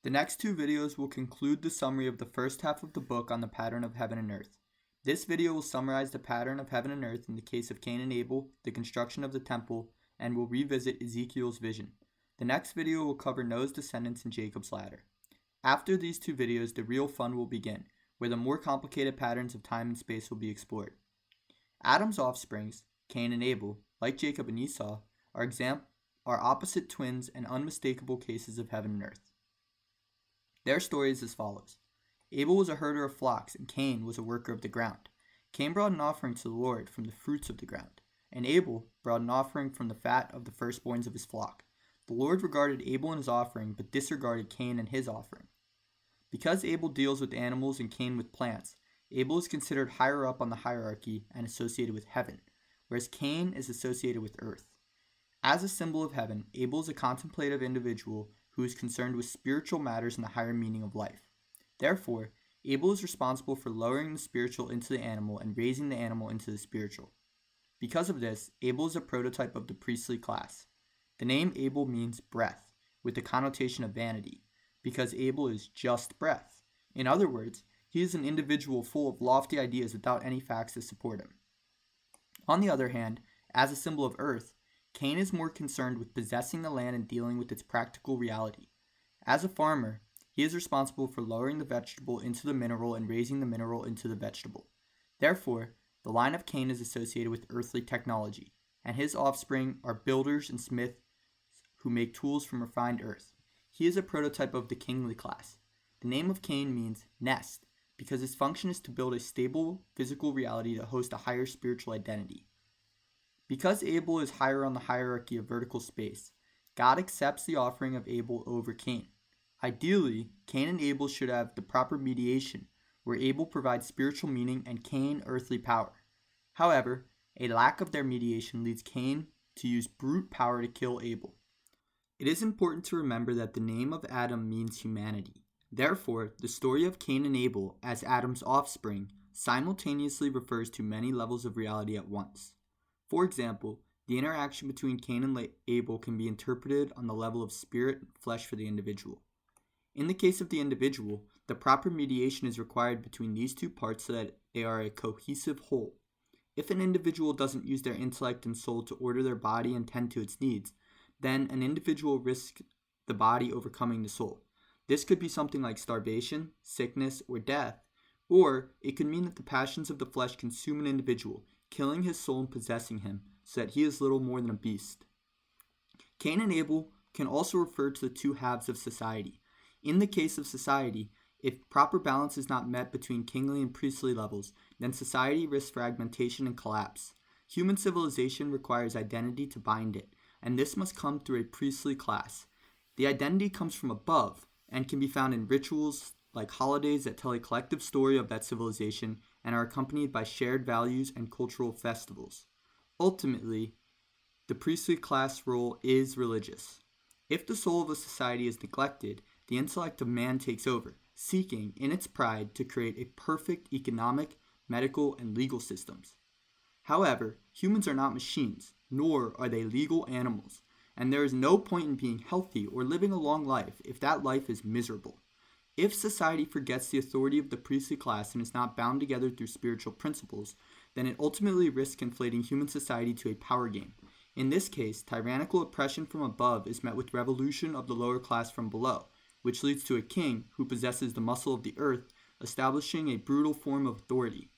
The next two videos will conclude the summary of the first half of the book on the pattern of heaven and earth. This video will summarize the pattern of heaven and earth in the case of Cain and Abel, the construction of the temple, and will revisit Ezekiel's vision. The next video will cover Noah's descendants and Jacob's ladder. After these two videos, the real fun will begin, where the more complicated patterns of time and space will be explored. Adam's offsprings, Cain and Abel, like Jacob and Esau, are opposite twins and unmistakable cases of heaven and earth. Their story is as follows. Abel was a herder of flocks, and Cain was a worker of the ground. Cain brought an offering to the Lord from the fruits of the ground, and Abel brought an offering from the fat of the firstborns of his flock. The Lord regarded Abel and his offering, but disregarded Cain and his offering. Because Abel deals with animals and Cain with plants, Abel is considered higher up on the hierarchy and associated with heaven, whereas Cain is associated with earth. As a symbol of heaven, Abel is a contemplative individual who is concerned with spiritual matters and the higher meaning of life. Therefore, Abel is responsible for lowering the spiritual into the animal and raising the animal into the spiritual. Because of this, Abel is a prototype of the priestly class. The name Abel means breath, with the connotation of vanity, because Abel is just breath. In other words, he is an individual full of lofty ideas without any facts to support him. On the other hand, as a symbol of earth, Cain is more concerned with possessing the land and dealing with its practical reality. As a farmer, he is responsible for lowering the vegetable into the mineral and raising the mineral into the vegetable. Therefore, the line of Cain is associated with earthly technology, and his offspring are builders and smiths who make tools from refined earth. He is a prototype of the kingly class. The name of Cain means nest, because his function is to build a stable physical reality to host a higher spiritual identity. Because Abel is higher on the hierarchy of vertical space, God accepts the offering of Abel over Cain. Ideally, Cain and Abel should have the proper mediation, where Abel provides spiritual meaning and Cain earthly power. However, a lack of their mediation leads Cain to use brute power to kill Abel. It is important to remember that the name of Adam means humanity. Therefore, the story of Cain and Abel as Adam's offspring simultaneously refers to many levels of reality at once. For example, the interaction between Cain and Abel can be interpreted on the level of spirit and flesh for the individual. In the case of the individual, the proper mediation is required between these two parts so that they are a cohesive whole. If an individual doesn't use their intellect and soul to order their body and tend to its needs, then an individual risks the body overcoming the soul. This could be something like starvation, sickness, or death, or it could mean that the passions of the flesh consume an individual, killing his soul and possessing him, so that he is little more than a beast. Cain and Abel can also refer to the two halves of society. In the case of society, if proper balance is not met between kingly and priestly levels, then society risks fragmentation and collapse. Human civilization requires identity to bind it, and this must come through a priestly class. The identity comes from above and can be found in rituals like holidays that tell a collective story of that civilization and are accompanied by shared values and cultural festivals. Ultimately, the priestly class role is religious. If the soul of a society is neglected, the intellect of man takes over, seeking, in its pride, to create a perfect economic, medical, and legal systems. However, humans are not machines, nor are they legal animals, and there is no point in being healthy or living a long life if that life is miserable. If society forgets the authority of the priestly class and is not bound together through spiritual principles, then it ultimately risks conflating human society to a power game. In this case, tyrannical oppression from above is met with revolution of the lower class from below, which leads to a king who possesses the muscle of the earth, establishing a brutal form of authority.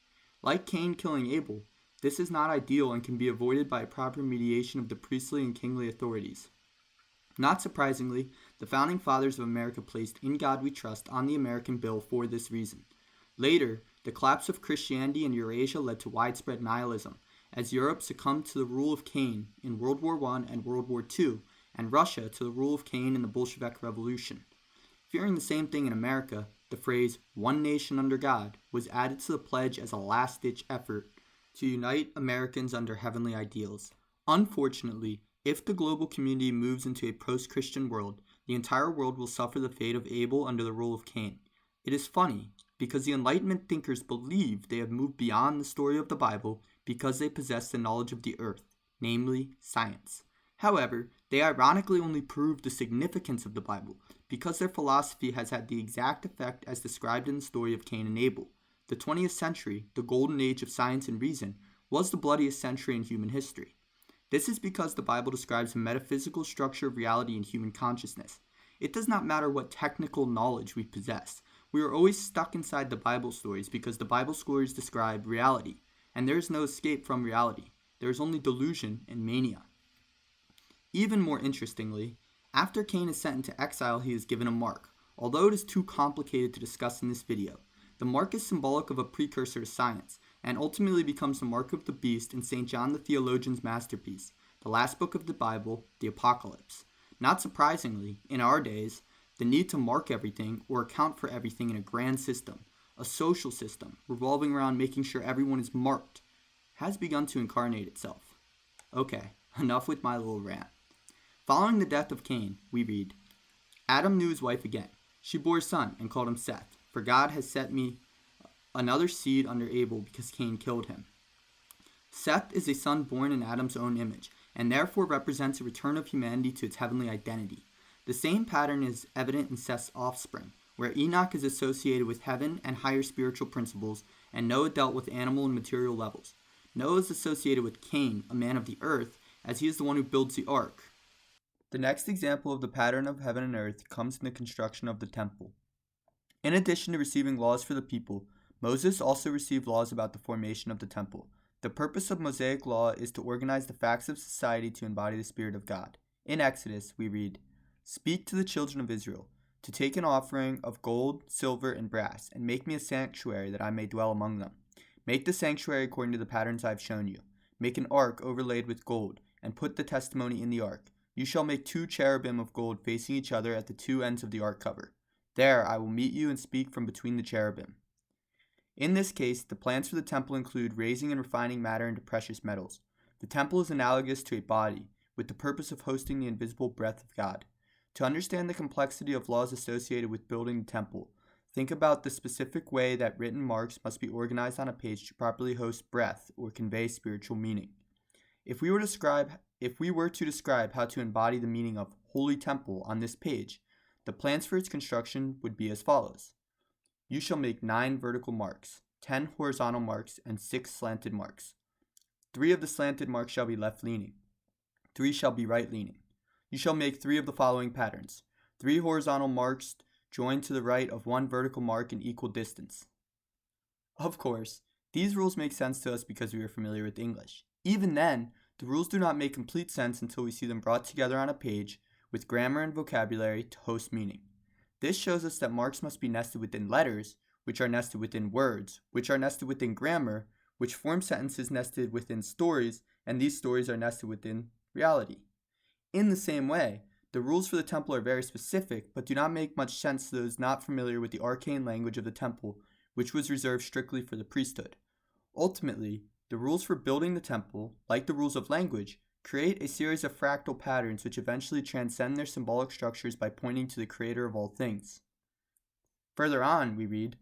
Like Cain killing Abel, this is not ideal and can be avoided by a proper mediation of the priestly and kingly authorities. Not surprisingly, the founding fathers of America placed "In God We Trust" on the American Bill for this reason. Later, the collapse of Christianity in Eurasia led to widespread nihilism, as Europe succumbed to the rule of Cain in World War I and World War II, and Russia to the rule of Cain in the Bolshevik Revolution. Fearing the same thing in America, the phrase "one nation under God" was added to the pledge as a last-ditch effort to unite Americans under heavenly ideals. Unfortunately, if the global community moves into a post-Christian world, the entire world will suffer the fate of Abel under the rule of Cain. It is funny, because the Enlightenment thinkers believe they have moved beyond the story of the Bible because they possess the knowledge of the earth, namely science. However, they They ironically only prove the significance of the Bible because their philosophy has had the exact effect as described in the story of Cain and Abel. The 20th century, the golden age of science and reason, was the bloodiest century in human history. This is because the Bible describes a metaphysical structure of reality in human consciousness. It does not matter what technical knowledge we possess. We are always stuck inside the Bible stories because the Bible stories describe reality, and there is no escape from reality. There is only delusion and mania. Even more interestingly, after Cain is sent into exile, he is given a mark. Although it is too complicated to discuss in this video, the mark is symbolic of a precursor to science, and ultimately becomes the mark of the beast in St. John the Theologian's masterpiece, the last book of the Bible, the Apocalypse. Not surprisingly, in our days, the need to mark everything or account for everything in a grand system, a social system revolving around making sure everyone is marked, has begun to incarnate itself. Okay, enough with my little rant. Following the death of Cain, we read, Adam knew his wife again. She bore a son and called him Seth, for God has set me another seed under Abel because Cain killed him. Seth is a son born in Adam's own image, and therefore represents a return of humanity to its heavenly identity. The same pattern is evident in Seth's offspring, where Enoch is associated with heaven and higher spiritual principles, and Noah dealt with animal and material levels. Noah is associated with Cain, a man of the earth, as he is the one who builds the ark. The next example of the pattern of heaven and earth comes in the construction of the temple. In addition to receiving laws for the people, Moses also received laws about the formation of the temple. The purpose of Mosaic law is to organize the facts of society to embody the Spirit of God. In Exodus, we read, Speak to the children of Israel, to take an offering of gold, silver, and brass, and make me a sanctuary that I may dwell among them. Make the sanctuary according to the patterns I have shown you. Make an ark overlaid with gold, and put the testimony in the ark. You shall make 2 cherubim of gold facing each other at the 2 ends of the ark cover. There I will meet you and speak from between the cherubim. In this case, the plans for the temple include raising and refining matter into precious metals. The temple is analogous to a body, with the purpose of hosting the invisible breath of God. To understand the complexity of laws associated with building the temple, think about the specific way that written marks must be organized on a page to properly host breath or convey spiritual meaning. If we were to describe how to embody the meaning of holy temple on this page, the plans for its construction would be as follows. You shall make 9 vertical marks, 10 horizontal marks, and 6 slanted marks. 3 of the slanted marks shall be left-leaning. 3 shall be right-leaning. You shall make 3 of the following patterns. 3 horizontal marks joined to the right of 1 vertical mark in equal distance. Of course, these rules make sense to us because we are familiar with English. Even then, the rules do not make complete sense until we see them brought together on a page with grammar and vocabulary to host meaning. This shows us that marks must be nested within letters, which are nested within words, which are nested within grammar, which form sentences nested within stories, and these stories are nested within reality. In the same way, the rules for the temple are very specific, but do not make much sense to those not familiar with the arcane language of the temple, which was reserved strictly for the priesthood. Ultimately, the rules for building the temple, like the rules of language, create a series of fractal patterns which eventually transcend their symbolic structures by pointing to the Creator of all things. Further on, we read,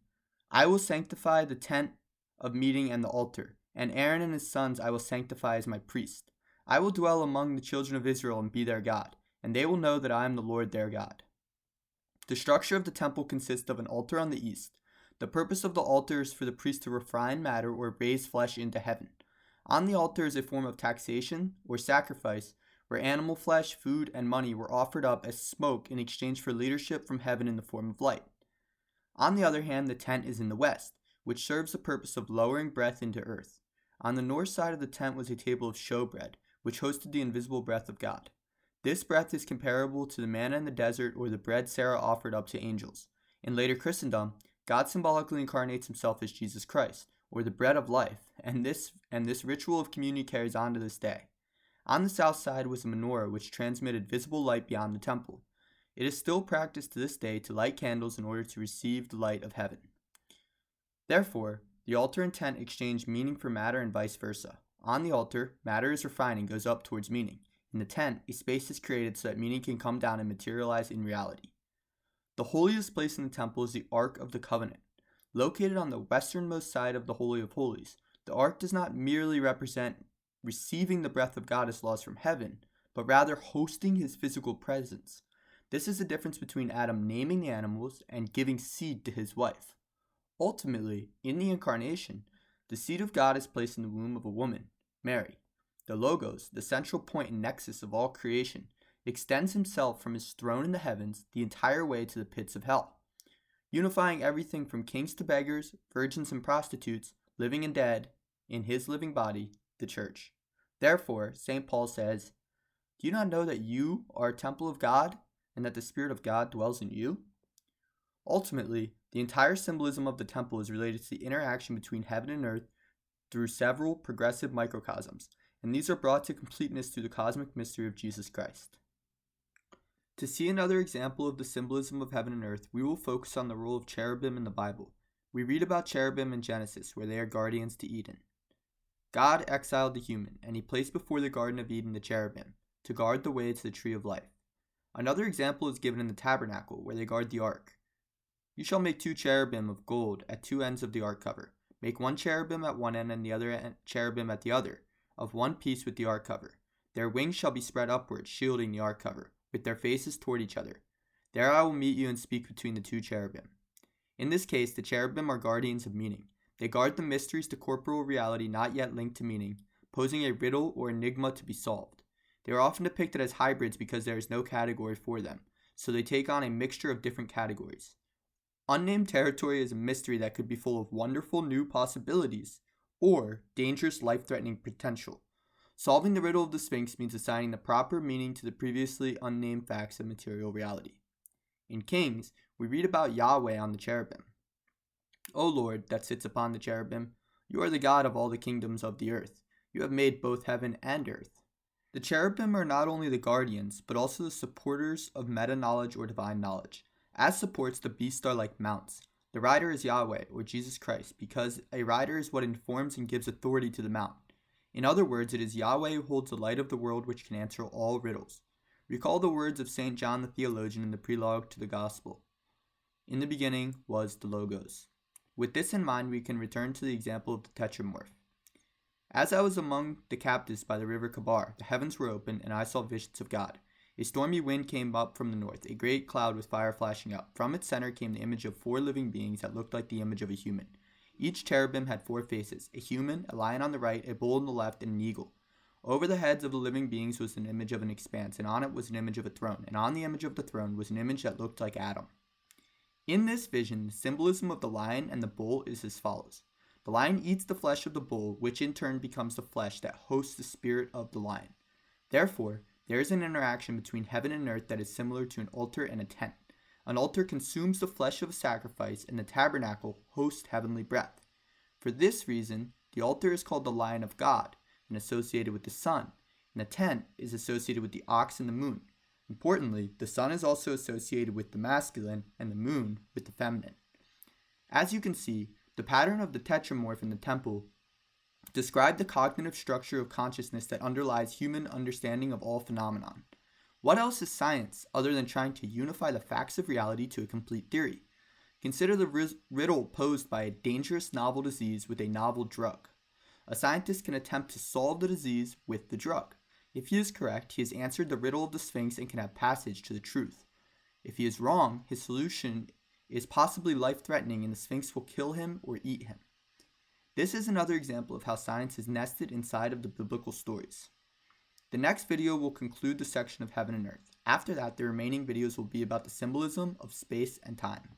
I will sanctify the tent of meeting and the altar, and Aaron and his sons I will sanctify as my priest. I will dwell among the children of Israel and be their God, and they will know that I am the Lord their God. The structure of the temple consists of an altar on the east. The purpose of the altar is for the priest to refine matter or raise flesh into heaven. On the altar is a form of taxation or sacrifice where animal flesh, food, and money were offered up as smoke in exchange for leadership from heaven in the form of light. On the other hand, the tent is in the west, which serves the purpose of lowering breath into earth. On the north side of the tent was a table of showbread, which hosted the invisible breath of God. This breath is comparable to the manna in the desert or the bread Sarah offered up to angels. In later Christendom, God symbolically incarnates himself as Jesus Christ, or the bread of life, and this ritual of communion carries on to this day. On the south side was a menorah which transmitted visible light beyond the temple. It is still practiced to this day to light candles in order to receive the light of heaven. Therefore, the altar and tent exchange meaning for matter and vice versa. On the altar, matter is refined and goes up towards meaning. In the tent, a space is created so that meaning can come down and materialize in reality. The holiest place in the temple is the Ark of the Covenant. Located on the westernmost side of the Holy of Holies, the Ark does not merely represent receiving the breath of God as laws from heaven, but rather hosting his physical presence. This is the difference between Adam naming the animals and giving seed to his wife. Ultimately, in the incarnation, the seed of God is placed in the womb of a woman, Mary. The Logos, the central point and nexus of all creation, extends himself from his throne in the heavens the entire way to the pits of hell, unifying everything from kings to beggars, virgins and prostitutes, living and dead, in his living body, the church. Therefore, St. Paul says, "Do you not know that you are a temple of God, and that the Spirit of God dwells in you?" Ultimately, the entire symbolism of the temple is related to the interaction between heaven and earth through several progressive microcosms, and these are brought to completeness through the cosmic mystery of Jesus Christ. To see another example of the symbolism of heaven and earth, we will focus on the role of cherubim in the Bible. We read about cherubim in Genesis, where they are guardians to Eden. God exiled the human, and he placed before the Garden of Eden the cherubim, to guard the way to the tree of life. Another example is given in the tabernacle, where they guard the ark. "You shall make 2 cherubim of gold at 2 ends of the ark cover. Make 1 cherubim at one end and the other cherubim at the other, of one piece with the ark cover. Their wings shall be spread upward, shielding the ark cover, with their faces toward each other. There I will meet you and speak between the 2 cherubim." In this case, the cherubim are guardians of meaning. They guard the mysteries to corporeal reality not yet linked to meaning, posing a riddle or enigma to be solved. They are often depicted as hybrids because there is no category for them, so they take on a mixture of different categories. Unnamed territory is a mystery that could be full of wonderful new possibilities or dangerous life-threatening potential. Solving the riddle of the Sphinx means assigning the proper meaning to the previously unnamed facts of material reality. In Kings, we read about Yahweh on the cherubim. "O Lord, that sits upon the cherubim, you are the God of all the kingdoms of the earth. You have made both heaven and earth." The cherubim are not only the guardians, but also the supporters of meta-knowledge or divine knowledge. As supports, the beasts are like mounts. The rider is Yahweh, or Jesus Christ, because a rider is what informs and gives authority to the mount. In other words, it is Yahweh who holds the light of the world which can answer all riddles. Recall the words of St. John the Theologian in the prologue to the Gospel. "In the beginning was the Logos." With this in mind, we can return to the example of the tetramorph. "As I was among the captives by the river Kabar, the heavens were opened, and I saw visions of God. A stormy wind came up from the north, a great cloud with fire flashing up. From its center came the image of 4 living beings that looked like the image of a human. Each cherubim had 4 faces, a human, a lion on the right, a bull on the left, and an eagle. Over the heads of the living beings was an image of an expanse, and on it was an image of a throne, and on the image of the throne was an image that looked like Adam." In this vision, the symbolism of the lion and the bull is as follows. The lion eats the flesh of the bull, which in turn becomes the flesh that hosts the spirit of the lion. Therefore, there is an interaction between heaven and earth that is similar to an altar and a tent. An altar consumes the flesh of a sacrifice, and the tabernacle hosts heavenly breath. For this reason, the altar is called the lion of God, and associated with the sun, and the tent is associated with the ox and the moon. Importantly, the sun is also associated with the masculine, and the moon with the feminine. As you can see, the pattern of the tetramorph in the temple describe the cognitive structure of consciousness that underlies human understanding of all phenomenon. What else is science other than trying to unify the facts of reality to a complete theory? Consider the riddle posed by a dangerous novel disease with a novel drug. A scientist can attempt to solve the disease with the drug. If he is correct, he has answered the riddle of the Sphinx and can have passage to the truth. If he is wrong, his solution is possibly life-threatening and the Sphinx will kill him or eat him. This is another example of how science is nested inside of the biblical stories. The next video will conclude the section of heaven and earth. After that, the remaining videos will be about the symbolism of space and time.